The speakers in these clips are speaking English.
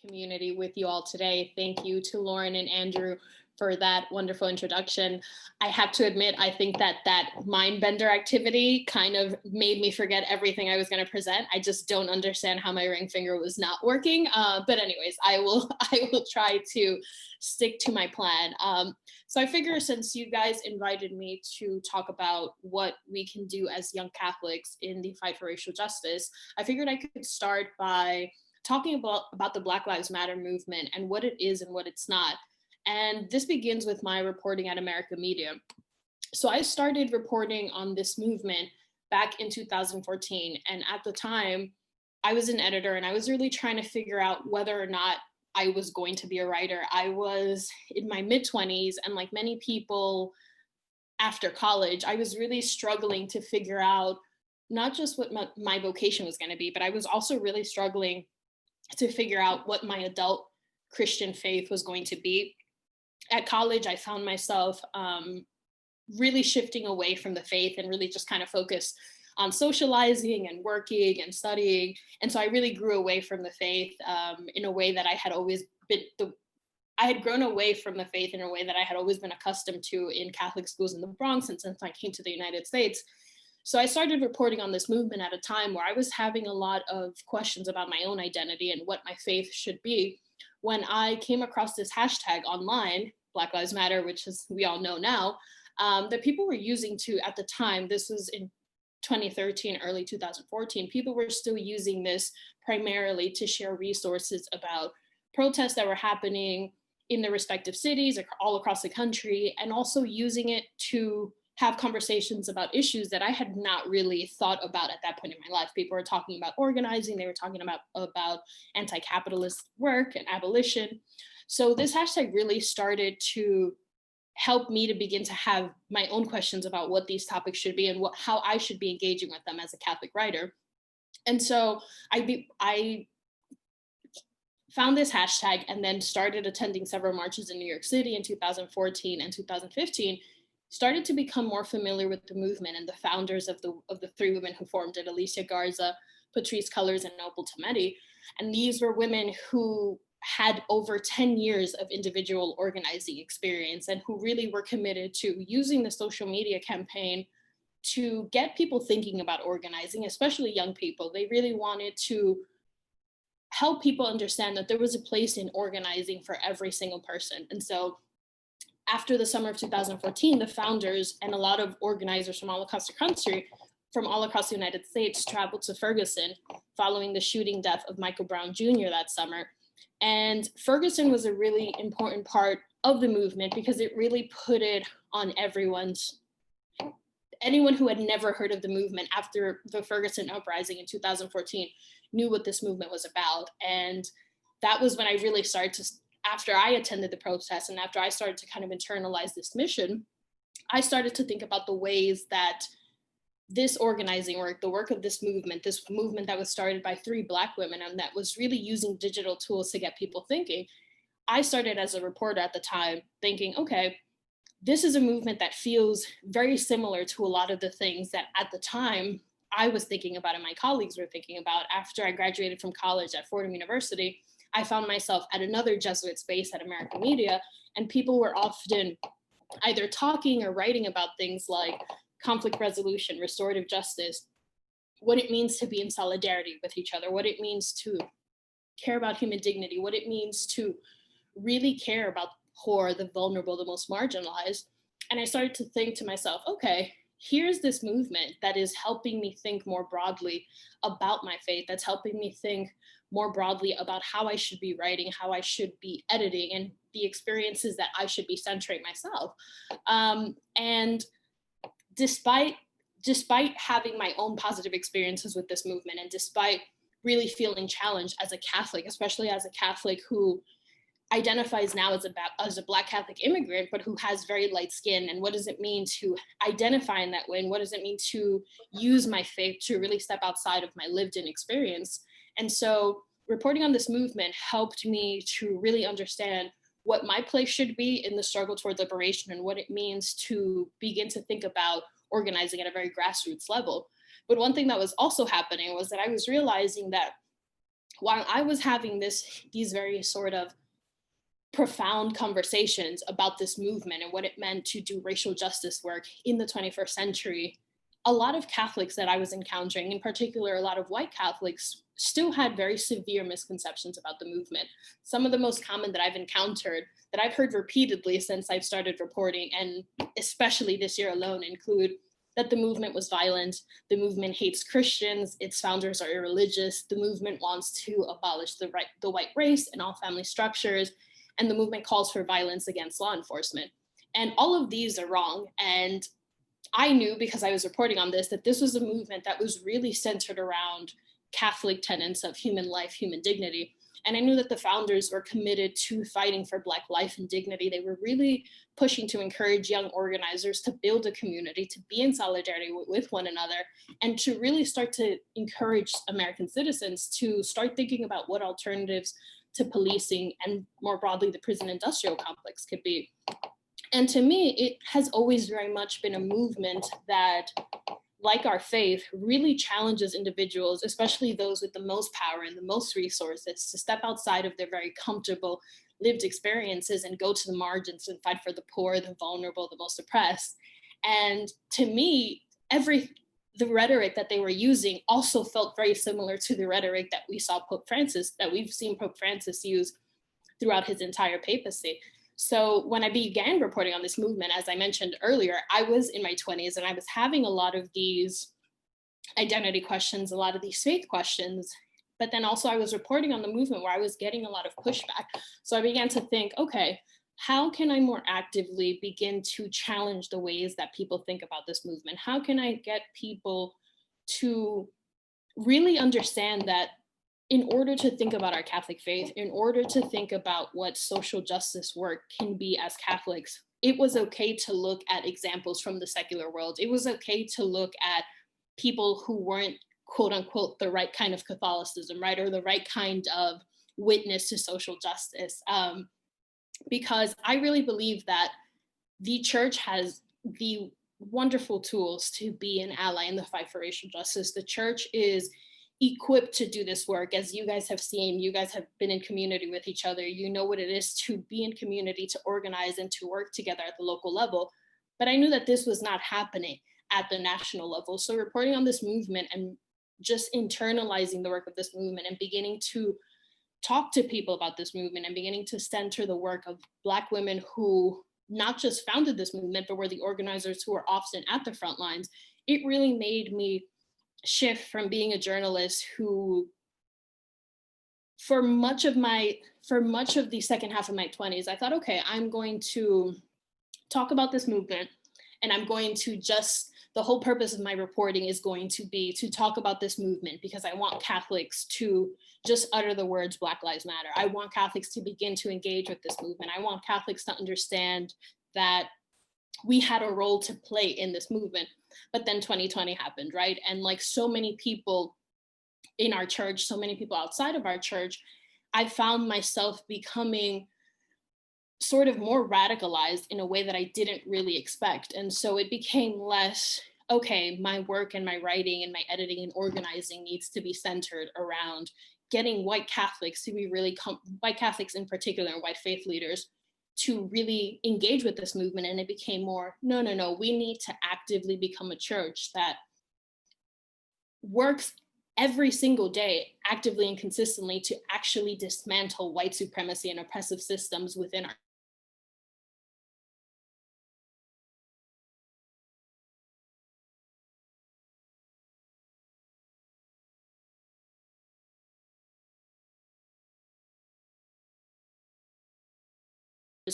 community with you all today. Thank you to Lauren and Andrew for that wonderful introduction. I have to admit, I think that mind bender activity kind of made me forget everything I was going to present. I just don't understand how my ring finger was not working. But anyways, I will try to stick to my plan. So I figure since you guys invited me to talk about what we can do as young Catholics in the fight for racial justice, I figured I could start by talking about the Black Lives Matter movement and what it is and what it's not. And this begins with my reporting at America Media. So I started reporting on this movement back in 2014. And at the time, I was an editor and I was really trying to figure out whether or not I was going to be a writer. I was in my mid-20s, and like many people after college, I was really struggling to figure out not just what my vocation was going to be, but I was also really struggling to figure out what my adult Christian faith was going to be. At college, I found myself really shifting away from the faith and really just kind of focused on socializing and working and studying. And so I really grew away from the faith in a way that I had always been, I had grown away from the faith in a way that I had always been accustomed to in Catholic schools in the Bronx and since I came to the United States. So I started reporting on this movement at a time where I was having a lot of questions about my own identity and what my faith should be, when I came across this hashtag online, Black Lives Matter, which is we all know now, that people were using to, at the time, this was in 2013, early 2014, people were still using this primarily to share resources about protests that were happening in the respective cities all across the country, and also using it to have conversations about issues that I had not really thought about at that point in my life. People were talking about organizing, they were talking about anti-capitalist work and abolition. So this hashtag really started to help me to begin to have my own questions about what these topics should be and how I should be engaging with them as a Catholic writer. And so I found this hashtag and then started attending several marches in New York City in 2014 and 2015, started to become more familiar with the movement and the founders of the three women who formed it, Alicia Garza, Patrisse Cullors, and Opal Tometi. And these were women who had over 10 years of individual organizing experience and who really were committed to using the social media campaign to get people thinking about organizing, especially young people. They really wanted to help people understand that there was a place in organizing for every single person. And so after the summer of 2014, the founders and a lot of organizers from all across the country, from all across the United States, traveled to Ferguson following the shooting death of Michael Brown Jr. that summer. And Ferguson was a really important part of the movement because it really put it on anyone who had never heard of the movement after the Ferguson uprising in 2014 knew what this movement was about. And that was when I really started to, after I attended the protest and after I started to kind of internalize this mission, I started to think about the ways that this organizing work, the work of this movement that was started by three Black women and that was really using digital tools to get people thinking. I started as a reporter at the time thinking, okay, this is a movement that feels very similar to a lot of the things that at the time I was thinking about and my colleagues were thinking about. After I graduated from college at Fordham University, I found myself at another Jesuit space at America Media, and people were often either talking or writing about things like conflict resolution, restorative justice, what it means to be in solidarity with each other, what it means to care about human dignity, what it means to really care about the poor, the vulnerable, the most marginalized. And I started to think to myself, okay, here's this movement that is helping me think more broadly about my faith, that's helping me think more broadly about how I should be writing, how I should be editing, and the experiences that I should be centering myself. And despite having my own positive experiences with this movement, and despite really feeling challenged as a Catholic, especially as a Catholic who identifies now as a Black Catholic immigrant, but who has very light skin, and what does it mean to identify in that way, and what does it mean to use my faith to really step outside of my lived-in experience? And so reporting on this movement helped me to really understand what my place should be in the struggle toward liberation and what it means to begin to think about organizing at a very grassroots level. But one thing that was also happening was that I was realizing that while I was having these very sort of profound conversations about this movement and what it meant to do racial justice work in the 21st century, a lot of Catholics that I was encountering, in particular, a lot of white Catholics, still had very severe misconceptions about the movement. Some of the most common that I've encountered, that I've heard repeatedly since I've started reporting, and especially this year alone, include that the movement was violent, the movement hates Christians, its founders are irreligious, the movement wants to abolish the white race and all family structures, and the movement calls for violence against law enforcement. And all of these are wrong. And I knew, because I was reporting on this, that this was a movement that was really centered around Catholic tenets of human life, human dignity. And I knew that the founders were committed to fighting for Black life and dignity. They were really pushing to encourage young organizers to build a community, to be in solidarity with one another, and to really start to encourage American citizens to start thinking about what alternatives to policing and more broadly the prison industrial complex could be. And to me, it has always very much been a movement that, like our faith, really challenges individuals, especially those with the most power and the most resources, to step outside of their very comfortable lived experiences and go to the margins and fight for the poor, the vulnerable, the most oppressed. And to me, the rhetoric that they were using also felt very similar to the rhetoric that we've seen Pope Francis use throughout his entire papacy. So when I began reporting on this movement, as I mentioned earlier, I was in my 20s and I was having a lot of these identity questions, a lot of these faith questions, but then also I was reporting on the movement where I was getting a lot of pushback. So I began to think, okay, how can I more actively begin to challenge the ways that people think about this movement? How can I get people to really understand that in order to think about our Catholic faith, in order to think about what social justice work can be as Catholics, it was okay to look at examples from the secular world. It was okay to look at people who weren't, quote unquote, the right kind of Catholicism, right? Or the right kind of witness to social justice. Because I really believe that the church has the wonderful tools to be an ally in the fight for racial justice. The church is equipped to do this work. As you guys have seen, you guys have been in community with each other. You know what it is to be in community, to organize and to work together at the local level. But I knew that this was not happening at the national level. So reporting on this movement and just internalizing the work of this movement and beginning to talk to people about this movement and beginning to center the work of Black women who not just founded this movement, but were the organizers who were often at the front lines, it really made me shift from being a journalist who, for much of the second half of my 20s, I thought, okay, I'm going to talk about this movement and I'm going to the whole purpose of my reporting is going to be to talk about this movement because I want Catholics to just utter the words Black Lives Matter. I want Catholics to begin to engage with this movement. I want Catholics to understand that we had a role to play in this movement. But then 2020 happened, right? And like so many people in our church, so many people outside of our church, I found myself becoming sort of more radicalized in a way that I didn't really expect. And so it became less, okay, my work and my writing and my editing and organizing needs to be centered around getting white Catholics to be really, white Catholics in particular, and white faith leaders to really engage with this movement. And it became more, no, we need to actively become a church that works every single day, actively and consistently, to actually dismantle white supremacy and oppressive systems within our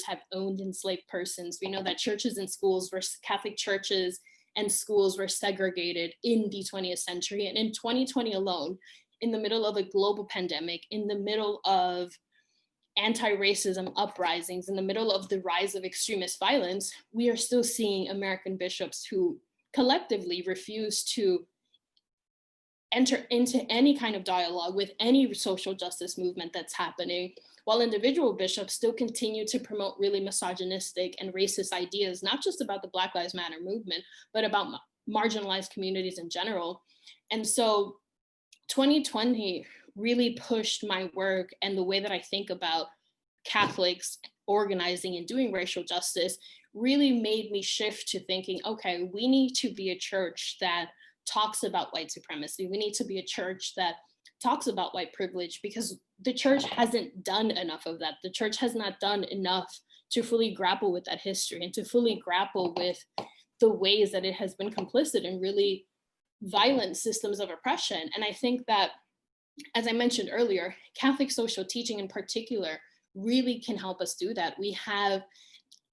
have owned enslaved persons. We know that churches and schools Catholic churches and schools were segregated in the 20th century. And in 2020 alone, in the middle of a global pandemic, in the middle of anti-racism uprisings, in the middle of the rise of extremist violence, we are still seeing American bishops who collectively refuse to enter into any kind of dialogue with any social justice movement that's happening, while individual bishops still continue to promote really misogynistic and racist ideas, not just about the Black Lives Matter movement, but about marginalized communities in general. And so 2020 really pushed my work and the way that I think about Catholics organizing and doing racial justice, really made me shift to thinking, okay, we need to be a church that talks about white supremacy. We need to be a church that talks about white privilege, because the church hasn't done enough of that. The church has not done enough to fully grapple with that history and to fully grapple with the ways that it has been complicit in really violent systems of oppression. And I think that, as I mentioned earlier, Catholic social teaching in particular really can help us do that. We have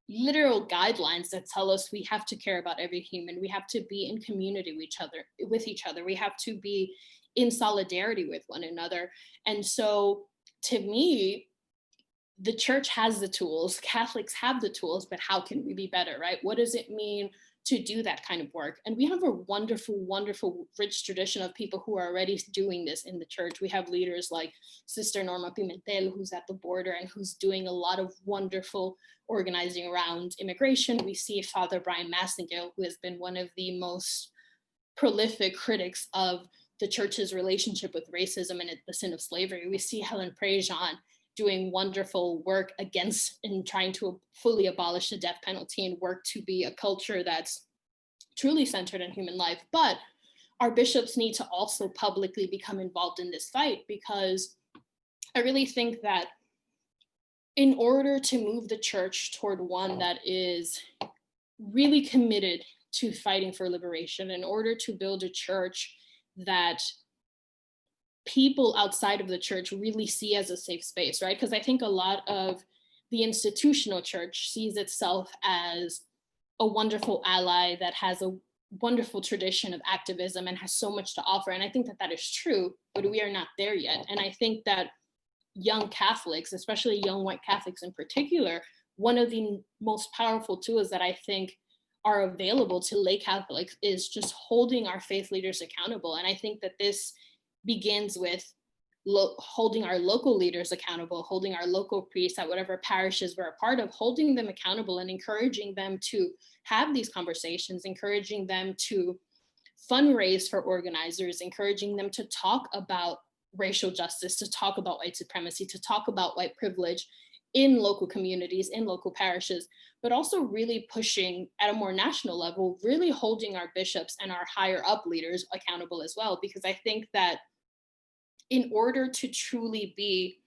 literal guidelines that tell us we have to care about every human. We have to be in community with each other. We have to be in solidarity with one another. And so to me, the church has the tools, Catholics have the tools, but how can we be better, right? What does it mean to do that kind of work? And we have a wonderful, wonderful, rich tradition of people who are already doing this in the church. We have leaders like Sister Norma Pimentel, who's at the border and who's doing a lot of wonderful organizing around immigration. We see Father Brian Massengale, who has been one of the most prolific critics of the church's relationship with racism and the sin of slavery. We see Helen Prejean doing wonderful work against and trying to fully abolish the death penalty and work to be a culture that's truly centered in human life. But our bishops need to also publicly become involved in this fight, because I really think that in order to move the church toward one that is really committed to fighting for liberation, in order to build a church that people outside of the church really see as a safe space, right? Because I think a lot of the institutional church sees itself as a wonderful ally that has a wonderful tradition of activism and has so much to offer. And I think that that is true, but we are not there yet. And I think that young Catholics, especially young white Catholics in particular, one of the most powerful tools that I think are available to lay Catholics is just holding our faith leaders accountable. And I think that this begins with holding our local leaders accountable, holding our local priests at whatever parishes we're a part of, holding them accountable and encouraging them to have these conversations, encouraging them to fundraise for organizers, encouraging them to talk about racial justice, to talk about white supremacy, to talk about white privilege in local communities, in local parishes, but also really pushing at a more national level, really holding our bishops and our higher up leaders accountable as well. Because I think that in order to truly be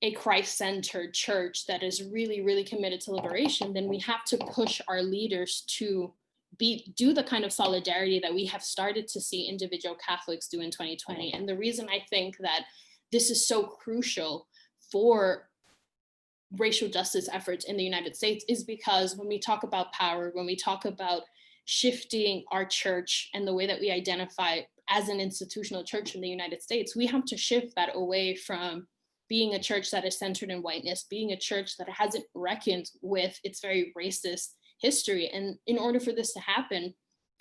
a Christ-centered church that is really, really committed to liberation, then we have to push our leaders to do the kind of solidarity that we have started to see individual Catholics do in 2020. And the reason I think that this is so crucial for racial justice efforts in the United States is because when we talk about power, when we talk about shifting our church and the way that we identify as an institutional church in the United States, we have to shift that away from being a church that is centered in whiteness, being a church that hasn't reckoned with its very racist history. And in order for this to happen,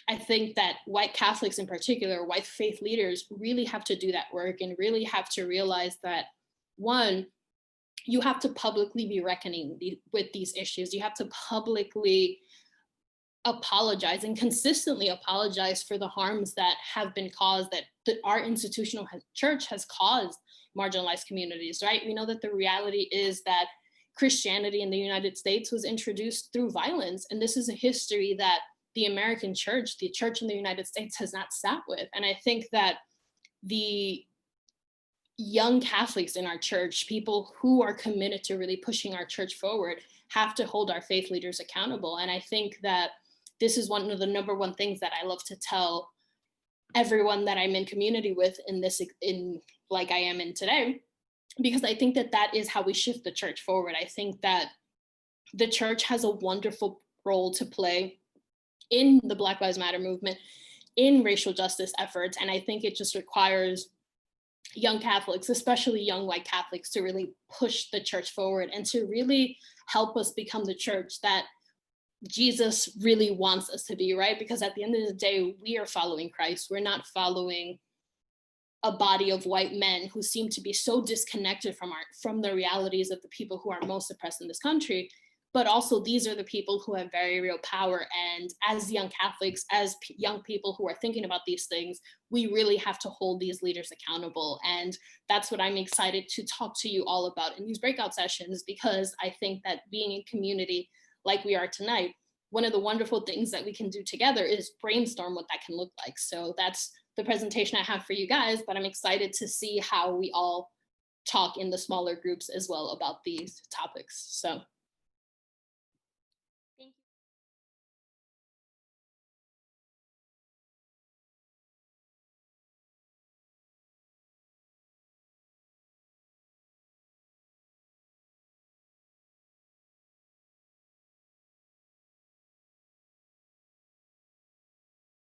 I think that white Catholics in particular, white faith leaders, really have to do that work and really have to realize that, one, you have to publicly be reckoning with these issues. You have to publicly apologize and consistently apologize for the harms that have been caused, that our institutional church has caused marginalized communities, right? We know that the reality is that Christianity in the United States was introduced through violence. And this is a history that the American church, the church in the United States, has not sat with. And I think that the young Catholics in our church, people who are committed to really pushing our church forward, have to hold our faith leaders accountable. And I think that this is one of the number one things that I love to tell everyone that I'm in community with like I am in today, because I think that that is how we shift the church forward. I think that the church has a wonderful role to play in the Black Lives Matter movement, in racial justice efforts. And I think it just requires young Catholics, especially young white Catholics, to really push the church forward and to really help us become the church that Jesus really wants us to be, right? Because at the end of the day, we are following Christ. We're not following a body of white men who seem to be so disconnected from the realities of the people who are most oppressed in this country. but also these are the people who have very real power. And as young Catholics, as young people who are thinking about these things, we really have to hold these leaders accountable. And that's what I'm excited to talk to you all about in these breakout sessions, because I think that being in community like we are tonight, one of the wonderful things that we can do together is brainstorm what that can look like. So that's the presentation I have for you guys, but I'm excited to see how we all talk in the smaller groups as well about these topics. So